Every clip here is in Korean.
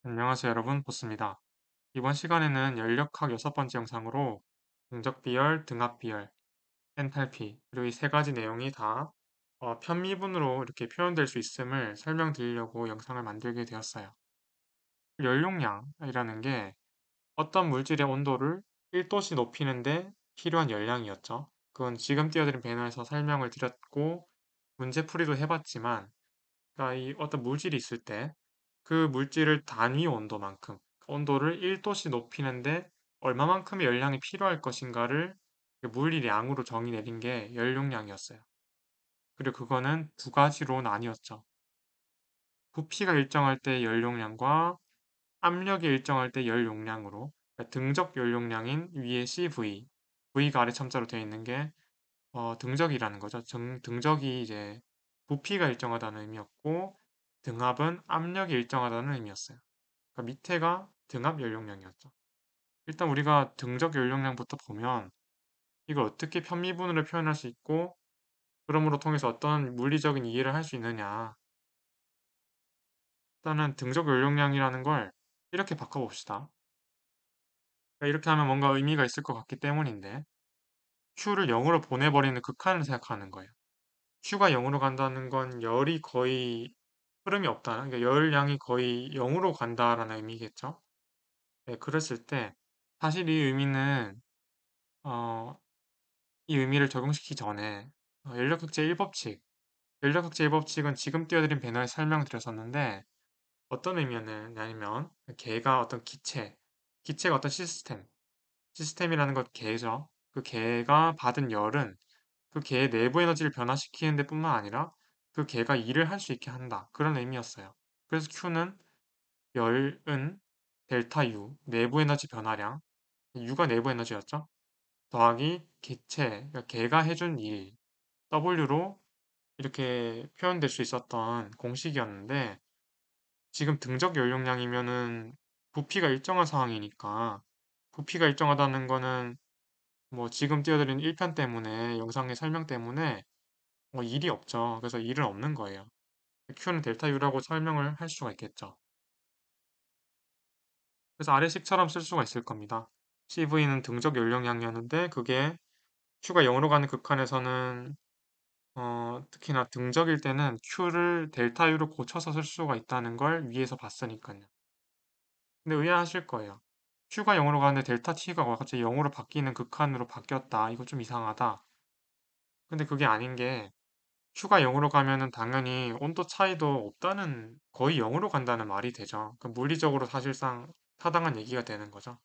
안녕하세요 여러분, 보스입니다. 이번 시간에는 연력학 여섯 번째 영상으로 등적비열, 등압비열, 엔탈피 그리고 이 세 가지 내용이 다 편미분으로 이렇게 표현될 수 있음을 설명드리려고 영상을 만들게 되었어요. 연용량이라는 게 어떤 물질의 온도를 1도씨 높이는데 필요한 열량이었죠. 그건 지금 띄워드린 배너에서 설명을 드렸고 문제풀이도 해봤지만, 그러니까 이 어떤 물질이 있을 때 그 물질을 단위 온도만큼, 온도를 1도씩 높이는데 얼마만큼의 열량이 필요할 것인가를 그 물리량으로 정의 내린 게 연용량이었어요. 그리고 그거는 두 가지로 나뉘었죠. 부피가 일정할 때 연용량과 압력이 일정할 때 연용량으로, 그러니까 등적 연용량인 위에 CV, V가 아래 첨자로 되어 있는 게 등적이라는 거죠. 등적이 이제 부피가 일정하다는 의미였고, 등압은 압력이 일정하다는 의미였어요. 그러니까 밑에가 등압 연용량이었죠. 일단 우리가 등적 연용량부터 보면 이걸 어떻게 편미분으로 표현할 수 있고, 그러므로 통해서 어떤 물리적인 이해를 할 수 있느냐. 일단은 등적 연용량이라는 걸 이렇게 바꿔봅시다. 그러니까 이렇게 하면 뭔가 의미가 있을 것 같기 때문인데, Q를 0으로 보내버리는 극한을 생각하는 거예요. Q가 0으로 간다는 건 열이 거의 흐름이 없다는, 그러니까 열량이 거의 0으로 간다라는 의미겠죠. 네, 그랬을 때 사실 이 의미는 어, 이 의미를 적용시키기 전에 연력극제 1법칙, 연력극제 1법칙은 지금 띄워드린 배너에 설명드렸었는데 어떤 의미였냐면 개가 어떤 기체, 기체가 어떤 시스템, 시스템이라는 것 개죠. 그 개가 받은 열은 그 개의 내부 에너지를 변화시키는 데 뿐만 아니라 그 개가 일을 할 수 있게 한다. 그런 의미였어요. 그래서 Q는 열은 델타 U, 내부 에너지 변화량, U가 내부 에너지였죠. 더하기 기체, 그러니까 개가 해준 일, W로 이렇게 표현될 수 있었던 공식이었는데, 지금 등적 연용량이면은 부피가 일정한 상황이니까, 부피가 일정하다는 거는 뭐 지금 띄워드린 1편 때문에, 영상의 설명 때문에 일이 없죠. 그래서 일은 없는 거예요. Q는 델타 U라고 설명을 할 수가 있겠죠. 그래서 아래식처럼 쓸 수가 있을 겁니다. CV는 등적 연용량이었는데 그게 Q가 0으로 가는 극한에서는 특히나 등적일 때는 Q를 델타 U로 고쳐서 쓸 수가 있다는 걸 위에서 봤으니까요. 근데 의아하실 거예요. Q가 0으로 가는데 델타 T가 갑자기 0으로 바뀌는 극한으로 바뀌었다. 이거 좀 이상하다. 근데 그게 아닌 게 Q가 0으로 가면은 당연히 온도 차이도 없다는, 거의 0으로 간다는 말이 되죠. 그 물리적으로 사실상 타당한 얘기가 되는 거죠.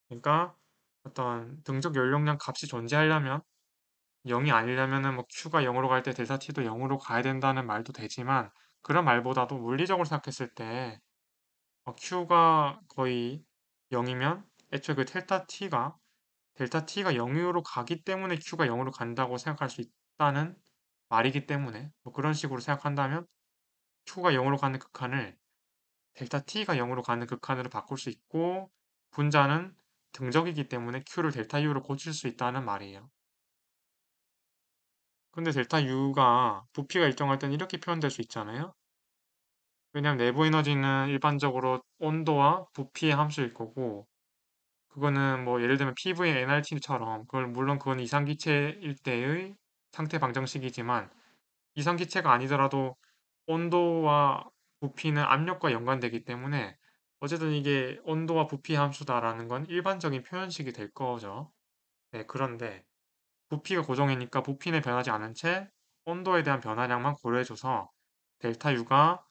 그러니까 어떤 등적 연용량 값이 존재하려면 0이 아니려면은 뭐 Q가 0으로 갈 때 델타 T도 0으로 가야 된다는 말도 되지만, 그런 말보다도 물리적으로 생각했을 때 Q가 거의 0이면 애초에 그 델타 T가 0으로 가기 때문에 Q가 0으로 간다고 생각할 수 있다는 말이기 때문에, 뭐 그런 식으로 생각한다면 Q가 0으로 가는 극한을 델타 T가 0으로 가는 극한으로 바꿀 수 있고, 분자는 등적이기 때문에 Q를 델타 U로 고칠 수 있다는 말이에요. 근데 델타 U가 부피가 일정할 땐 이렇게 표현될 수 있잖아요. 왜냐하면 내부 에너지는 일반적으로 온도와 부피의 함수일 거고, 그거는 뭐 예를 들면 PV의 nRT처럼, 그걸 물론 그건 이상기체일 때의 상태 방정식이지만, 이상기체가 아니더라도 온도와 부피는 압력과 연관되기 때문에 어쨌든 이게 온도와 부피 함수다라는 건 일반적인 표현식이 될 거죠. 네, 그런데 부피가 고정이니까 부피는 변하지 않은 채 온도에 대한 변화량만 고려해줘서 델타 U가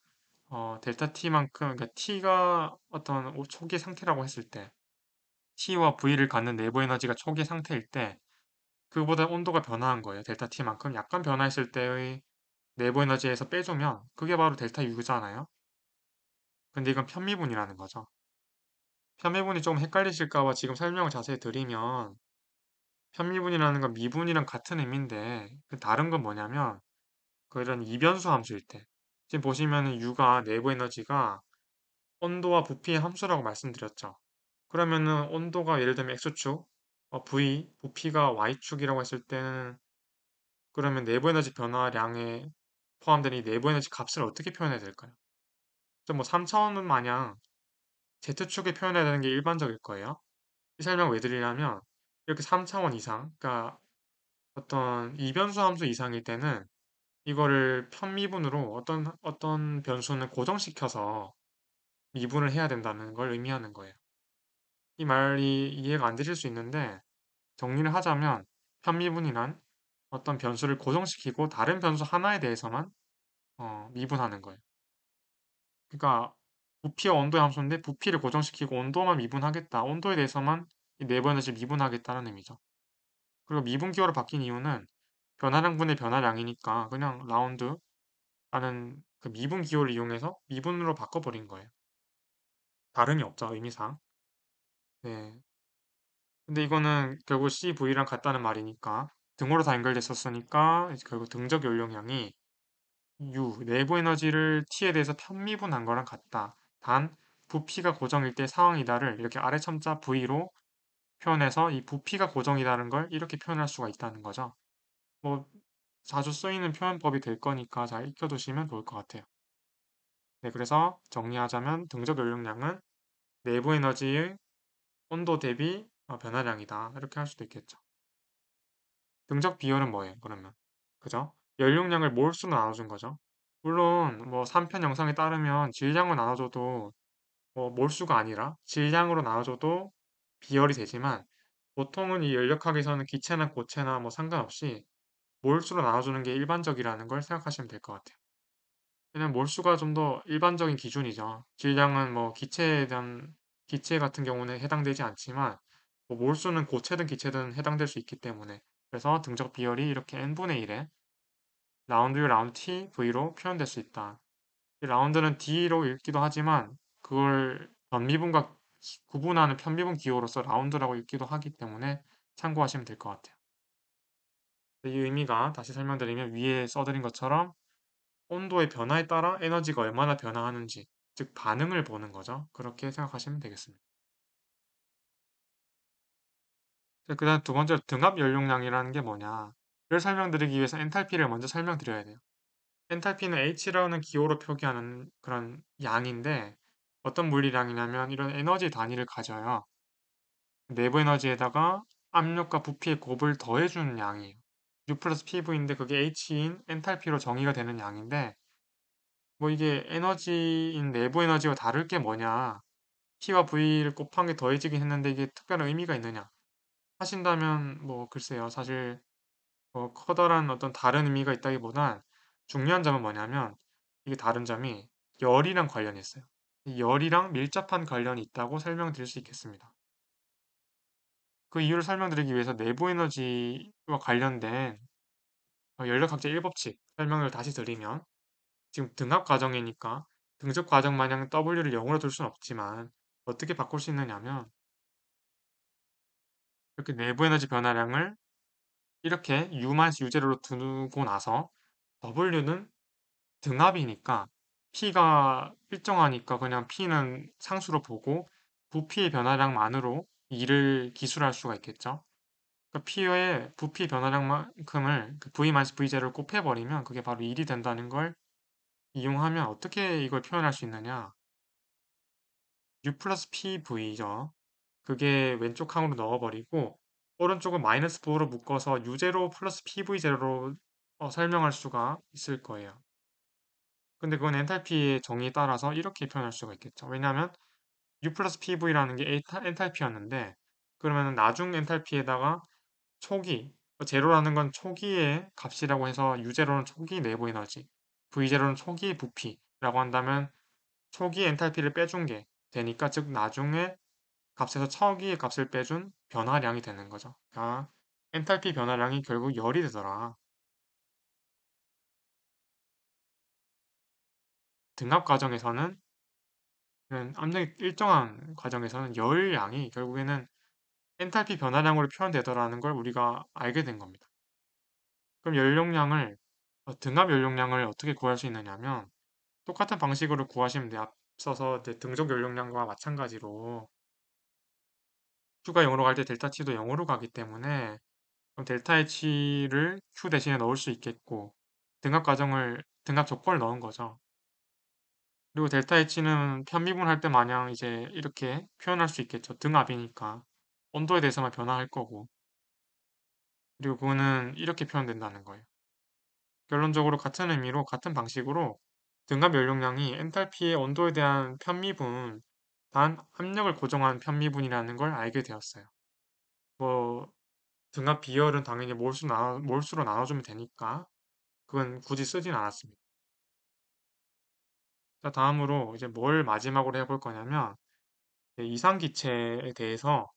델타 T만큼, 그러니까 T가 어떤 초기 상태라고 했을 때 T와 V를 갖는 내부 에너지가 초기 상태일 때 그보다 온도가 변화한 거예요. 델타 T만큼 약간 변화했을 때의 내부 에너지에서 빼주면 그게 바로 델타 U잖아요. 근데 이건 편미분이라는 거죠. 편미분이 좀 헷갈리실까 봐 지금 설명을 자세히 드리면, 편미분이라는 건 미분이랑 같은 의미인데 그 다른 건 뭐냐면 그런 이변수 함수일 때, 지금 보시면은 U가 내부 에너지가 온도와 부피의 함수라고 말씀드렸죠. 그러면은 온도가 예를 들면 X축, V, 부피가 Y축이라고 했을 때는 그러면 내부 에너지 변화량에 포함된 이 내부 에너지 값을 어떻게 표현해야 될까요? 뭐 3차원은 마냥 Z축에 표현해야 되는 게 일반적일 거예요. 이 설명 왜 드리냐면 이렇게 3차원 이상, 그러니까 어떤 이변수 함수 이상일 때는 이거를 편미분으로 어떤 변수는 고정시켜서 미분을 해야 된다는 걸 의미하는 거예요. 이 말이 이해가 안 되실 수 있는데 정리를 하자면 편미분이란 어떤 변수를 고정시키고 다른 변수 하나에 대해서만 미분하는 거예요. 그러니까 부피와 온도의 함수인데 부피를 고정시키고 온도만 미분하겠다. 온도에 대해서만 이 내부 에너지를 미분하겠다는 의미죠. 그리고 미분 기호로 바뀐 이유는 변화량분의 변화량이니까 그냥 라운드라는 그 미분 기호를 이용해서 미분으로 바꿔버린 거예요. 다름이 없죠, 의미상. 네. 근데 이거는 결국 CV랑 같다는 말이니까 등호로 다 연결됐었으니까 이제 결국 등적 연료량이 U, 내부 에너지를 T에 대해서 편미분한 거랑 같다. 단, 부피가 고정일 때 상황이다를 이렇게 아래 첨자 V로 표현해서 이 부피가 고정이라는 걸 이렇게 표현할 수가 있다는 거죠. 뭐, 자주 쓰이는 표현법이 될 거니까 잘 익혀두시면 좋을 것 같아요. 네, 그래서 정리하자면 등적 연료량은 내부 에너지의 온도 대비 변화량이다. 이렇게 할 수도 있겠죠. 등적 비열은 뭐예요, 그러면? 그죠? 연료량을 몰수로 나눠준 거죠. 물론 뭐 3편 영상에 따르면 질량으로 나눠줘도 뭐 몰수가 아니라 질량으로 나눠줘도 비열이 되지만 보통은 이 연력학에서는 기체나 고체나 뭐 상관없이 몰수로 나눠주는 게 일반적이라는 걸 생각하시면 될 것 같아요. 왜냐면 몰수가 좀 더 일반적인 기준이죠. 질량은 뭐 기체에 대한 기체 같은 경우는 해당되지 않지만 뭐 몰수는 고체든 기체든 해당될 수 있기 때문에 그래서 등적 비열이 이렇게 n분의 1에 라운드 U, 라운드 T, V로 표현될 수 있다. 이 라운드는 D로 읽기도 하지만 그걸 변미분과 구분하는 편미분 기호로서 라운드라고 읽기도 하기 때문에 참고하시면 될 것 같아요. 이 의미가 다시 설명드리면 위에 써드린 것처럼 온도의 변화에 따라 에너지가 얼마나 변화하는지, 즉 반응을 보는 거죠. 그렇게 생각하시면 되겠습니다. 그 다음 두 번째로 등압 연료량이라는 게 뭐냐. 를 설명드리기 위해서 엔탈피를 먼저 설명드려야 돼요. 엔탈피는 H라는 기호로 표기하는 그런 양인데 어떤 물리량이냐면 이런 에너지 단위를 가져요. 내부 에너지에다가 압력과 부피의 곱을 더해주는 양이에요. U 플러스 PV인데 그게 H인 엔탈피로 정의가 되는 양인데 뭐 이게 에너지인 내부 에너지와 다를 게 뭐냐. P와 V를 곱한 게 더해지긴 했는데 이게 특별한 의미가 있느냐 하신다면 뭐 글쎄요. 사실 뭐 커다란 어떤 다른 의미가 있다기보단 중요한 점은 뭐냐면 이게 다른 점이 열이랑 관련이 있어요. 이 열이랑 밀접한 관련이 있다고 설명드릴 수 있겠습니다. 그 이유를 설명드리기 위해서 내부 에너지와 관련된 연력학제 1법칙 설명을 다시 드리면 지금 등압 과정이니까 등적 과정 마냥 W를 0으로 둘 수는 없지만 어떻게 바꿀 수 있느냐면 이렇게 내부 에너지 변화량을 이렇게 U-U제로로 두고 나서 W는 등압이니까 P가 일정하니까 그냥 P는 상수로 보고 부피의 변화량만으로 2를 기술할 수가 있겠죠. 그러니까 P의 부피 변화량만큼을 그 V-V제를 곱해버리면 그게 바로 1이 된다는 걸 이용하면 어떻게 이걸 표현할 수 있느냐. U 플러스 PV죠. 그게 왼쪽 칸으로 넣어버리고 오른쪽은 마이너스 4로 묶어서 U0 플러스 PV0로 설명할 수가 있을 거예요. 근데 그건 엔탈피의 정의에 따라서 이렇게 표현할 수가 있겠죠. 왜냐하면 U 플러스 PV라는 게 엔탈피였는데 그러면 나중 엔탈피에다가 초기, 제로라는 건 초기의 값이라고 해서 U0는 초기 내부 에너지, V0는 초기 부피라고 한다면 초기 엔탈피를 빼준 게 되니까 즉 나중에 값에서 초기의 값을 빼준 변화량이 되는 거죠. 아, 엔탈피 변화량이 결국 열이 되더라. 등압 과정에서는 압력이 일정한 과정에서는 열량이 결국에는 엔탈피 변화량으로 표현되더라는 걸 우리가 알게 된 겁니다. 그럼 연용량을 등압 연용량을 어떻게 구할 수 있느냐면 똑같은 방식으로 구하시면 돼요. 앞서서 이제 등속 연용량과 마찬가지로 Q가 0으로 갈 때 델타 T도 0으로 가기 때문에 그럼 델타 H를 Q 대신에 넣을 수 있겠고 등압 조건을 넣은 거죠. 그리고 델타 H는 편미분할 때 마냥 이제 이렇게 표현할 수 있겠죠. 등압이니까 온도에 대해서만 변화할 거고. 그리고 그거는 이렇게 표현된다는 거예요. 결론적으로 같은 의미로 같은 방식으로 등압 연료량이 엔탈피의 온도에 대한 편미분, 단 압력을 고정한 편미분이라는 걸 알게 되었어요. 뭐 등압 비열은 당연히 몰수로 나눠주면 되니까 그건 굳이 쓰진 않았습니다. 자, 다음으로 이제 뭘 마지막으로 해볼 거냐면 이상기체에 대해서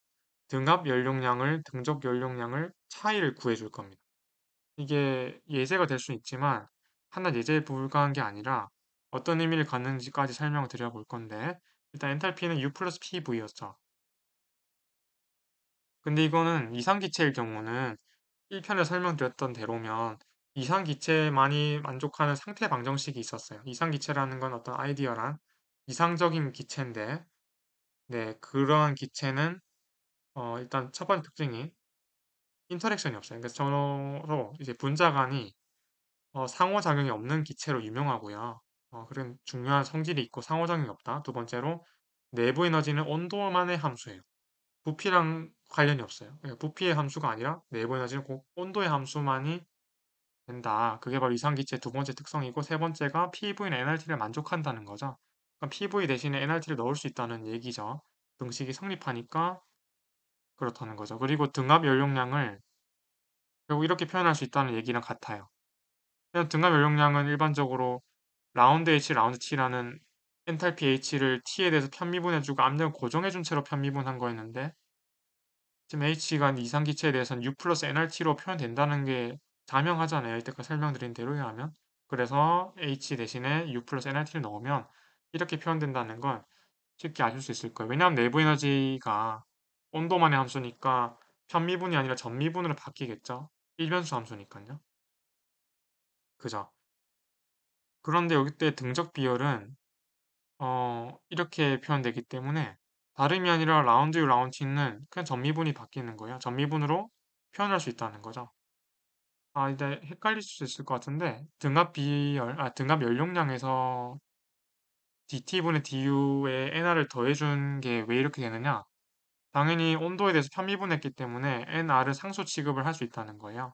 등압 연료량을, 등적 연료량을 차이를 구해줄 겁니다. 이게 예제가 될 수 있지만 하나 예제에 불과한 게 아니라 어떤 의미를 갖는지까지 설명을 드려볼 건데 일단 엔탈피는 U 플러스 PV였죠. 근데 이거는 이상기체일 경우는 1편에 설명드렸던 대로면 이상기체만이 만족하는 상태 방정식이 있었어요. 이상기체라는 건 어떤 아이디어란 이상적인 기체인데 네, 그러한 기체는 일단 첫 번째 특징이 인터랙션이 없어요. 그러니까 서로 이제 분자 간이 상호작용이 없는 기체로 유명하고요. 그런 중요한 성질이 있고 상호작용이 없다. 두 번째로 내부 에너지는 온도만의 함수예요. 부피랑 관련이 없어요. 그러니까 부피의 함수가 아니라 내부 에너지는 꼭 온도의 함수만이 된다. 그게 바로 이상기체의 두 번째 특성이고 세 번째가 PV는 NRT를 만족한다는 거죠. 그럼 PV 대신에 NRT를 넣을 수 있다는 얘기죠. 등식이 성립하니까 그렇다는 거죠. 그리고 등압 연료량을 결국 이렇게 표현할 수 있다는 얘기랑 같아요. 그냥 등압 연료량은 일반적으로 라운드 H, 라운드 T라는 엔탈피 H를 T에 대해서 편미분해주고 압력을 고정해준 채로 편미분한 거였는데 지금 H가 이상기체에 대해서는 U 플러스 nRT로 표현된다는 게 자명하잖아요. 이때까지 설명드린 대로 하면. 그래서 H 대신에 U 플러스 nRT를 넣으면 이렇게 표현된다는 걸 쉽게 아실 수 있을 거예요. 왜냐하면 내부 에너지가 온도만의 함수니까 편미분이 아니라 전미분으로 바뀌겠죠. 일변수 함수니까요. 그죠? 그런데 여기 때 등적 비열은 이렇게 표현되기 때문에 다름이 아니라 라운드 U 라운드 T는 그냥 전미분이 바뀌는 거예요. 전미분으로 표현할 수 있다는 거죠. 이제 헷갈릴 수 있을 것 같은데 등압 연용량에서 dt분의 du에 nr을 더해준 게 왜 이렇게 되느냐? 당연히 온도에 대해서 편미분했기 때문에 nr을 상수 취급을 할 수 있다는 거예요.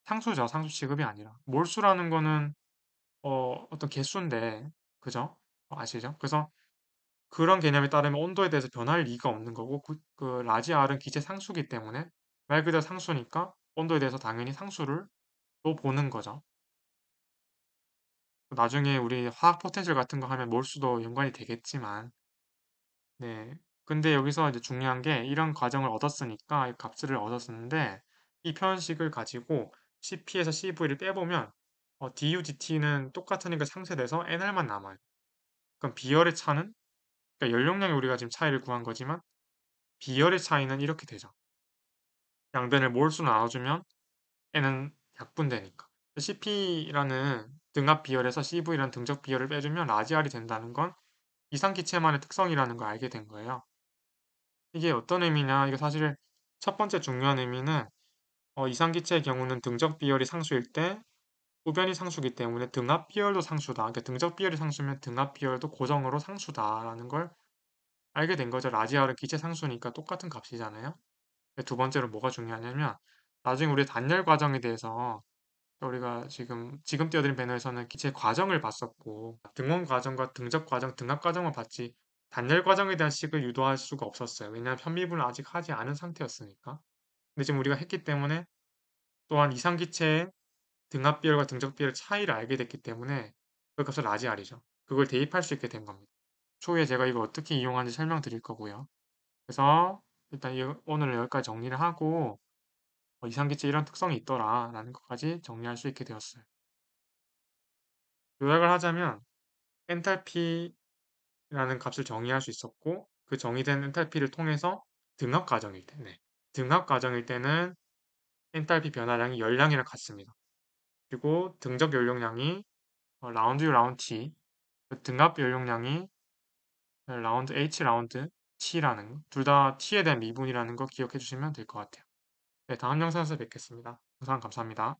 상수죠, 상수 취급이 아니라. 몰수라는 거는 어떤 개수인데, 그죠? 아시죠? 그래서 그런 개념에 따르면 온도에 대해서 변할 리가 없는 거고, 그 라지 R은 기체 상수기 때문에 말 그대로 상수니까 온도에 대해서 당연히 상수를 또 보는 거죠. 나중에 우리 화학 포텐셜 같은 거 하면 몰수도 연관이 되겠지만, 네. 근데 여기서 이제 중요한 게 이런 과정을 얻었으니까, 이 값을 얻었었는데, 이 표현식을 가지고 CP에서 CV를 빼보면, DUGT는 똑같으니까 상쇄돼서 NR만 남아요. 그럼 비열의 차는, 그러니까 연용량이 우리가 지금 차이를 구한 거지만, 비열의 차이는 이렇게 되죠. 양변을 몰수로 나눠주면 N은 약분되니까. CP라는 등압 비열에서 CV라는 등적 비열을 빼주면 라지알이 된다는 건 이상기체만의 특성이라는 걸 알게 된 거예요. 이게 어떤 의미냐? 이게 사실 첫 번째 중요한 의미는 이상기체의 경우는 등적 비열이 상수일 때 후변이 상수기 때문에 등압 비열도 상수다. 그러니까 등적 비열이 상수면 등압 비열도 고정으로 상수다라는 걸 알게 된 거죠. 라지알은 기체 상수니까 똑같은 값이잖아요. 두 번째로 뭐가 중요하냐면 나중에 우리 단열 과정에 대해서 우리가 지금 띄워드린 배너에서는 기체 과정을 봤었고 등원 과정과 등적 과정, 등압 과정을 봤지 단열 과정에 대한 식을 유도할 수가 없었어요. 왜냐하면 편미분을 아직 하지 않은 상태였으니까. 근데 지금 우리가 했기 때문에 또한 이상기체의 등압 비율과 등적 비율 차이를 알게 됐기 때문에 그 값을 라지알이죠. 그걸 대입할 수 있게 된 겁니다. 초에 제가 이걸 어떻게 이용하는지 설명드릴 거고요. 그래서 일단 오늘 여기까지 정리를 하고 이상기체 이런 특성이 있더라라는 것까지 정리할 수 있게 되었어요. 요약을 하자면 엔탈피라는 값을 정의할 수 있었고 그 정의된 엔탈피를 통해서 등압 과정일 때, 네. 등압 과정일 때는 엔탈피 변화량이 열량이랑 같습니다. 그리고 등적 연료량이 라운드 U 라운드 T, 그 등압 연료량이 라운드 H 라운드 T라는 둘 다 T에 대한 미분이라는 거 기억해 주시면 될 것 같아요. 네, 다음 영상에서 뵙겠습니다. 영상 감사합니다.